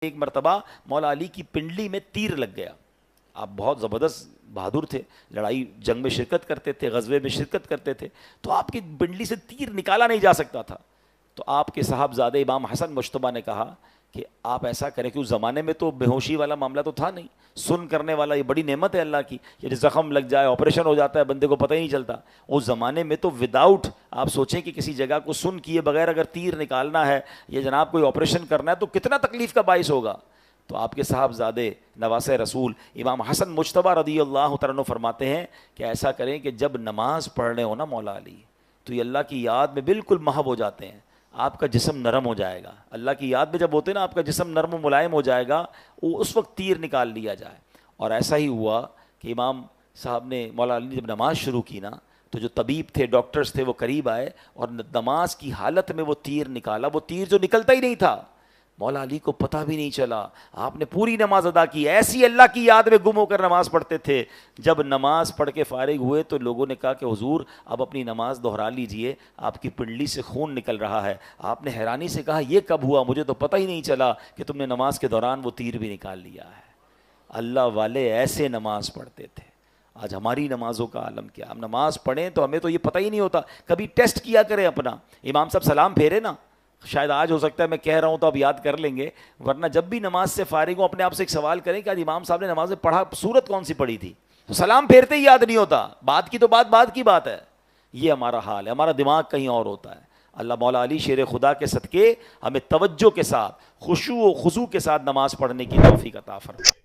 ایک مرتبہ مولا علی کی پنڈلی میں تیر لگ گیا. آپ بہت زبردست بہادر تھے، لڑائی جنگ میں شرکت کرتے تھے، غزوے میں شرکت کرتے تھے، تو آپ کی پنڈلی سے تیر نکالا نہیں جا سکتا تھا. تو آپ کے صاحبزادہ امام حسن مجتبیٰ نے کہا کہ آپ ایسا کریں کہ اس زمانے میں تو بے ہوشی والا معاملہ تو تھا نہیں، سن کرنے والا یہ بڑی نعمت ہے اللہ کی. یہ زخم لگ جائے، آپریشن ہو جاتا ہے، بندے کو پتہ ہی نہیں چلتا. اس زمانے میں تو وداؤٹ آپ سوچیں کہ کسی جگہ کو سن کیے بغیر اگر تیر نکالنا ہے یا جناب کوئی آپریشن کرنا ہے تو کتنا تکلیف کا باعث ہوگا. تو آپ کے صاحبزادے نواسہ رسول امام حسن مجتبیٰ رضی اللہ تعالیٰ عنہ فرماتے ہیں کہ ایسا کریں کہ جب نماز پڑھ رہے ہو نا مولا علی، تو یہ اللہ کی یاد میں بالکل محو ہو جاتے ہیں، آپ کا جسم نرم ہو جائے گا. اللہ کی یاد میں جب ہوتے ہیں نا آپ کا جسم نرم و ملائم ہو جائے گا، وہ اس وقت تیر نکال لیا جائے. اور ایسا ہی ہوا کہ امام صاحب نے مولا علی نے جب نماز شروع کی نا تو جو طبیب تھے، ڈاکٹرز تھے، وہ قریب آئے اور نماز کی حالت میں وہ تیر نکالا. وہ تیر جو نکلتا ہی نہیں تھا، مولا علی کو پتہ بھی نہیں چلا. آپ نے پوری نماز ادا کی، ایسی اللہ کی یاد میں گم ہو کر نماز پڑھتے تھے. جب نماز پڑھ کے فارغ ہوئے تو لوگوں نے کہا کہ حضور اب اپنی نماز دہرا لیجئے، آپ کی پنڈلی سے خون نکل رہا ہے. آپ نے حیرانی سے کہا یہ کب ہوا؟ مجھے تو پتہ ہی نہیں چلا کہ تم نے نماز کے دوران وہ تیر بھی نکال لیا ہے. اللہ والے ایسے نماز پڑھتے تھے. آج ہماری نمازوں کا عالم کیا؟ ہم نماز پڑھیں تو ہمیں تو یہ پتہ ہی نہیں ہوتا. کبھی ٹیسٹ کیا کریں اپنا. امام صاحب سلام پھیرے نا، شاید آج ہو سکتا ہے میں کہہ رہا ہوں تو اب یاد کر لیں گے، ورنہ جب بھی نماز سے فارغ ہوں اپنے آپ سے ایک سوال کریں کہ آج امام صاحب نے نماز میں پڑھا سورت کون سی پڑھی تھی؟ تو سلام پھیرتے ہی یاد نہیں ہوتا. بات کی تو بات کی بات ہے. یہ ہمارا حال ہے، ہمارا دماغ کہیں اور ہوتا ہے. اللہ مولا علی شیر خدا کے صدقے ہمیں توجہ کے ساتھ، خشوع و خضوع کے ساتھ نماز پڑھنے کی توفیق عطا فرمائے.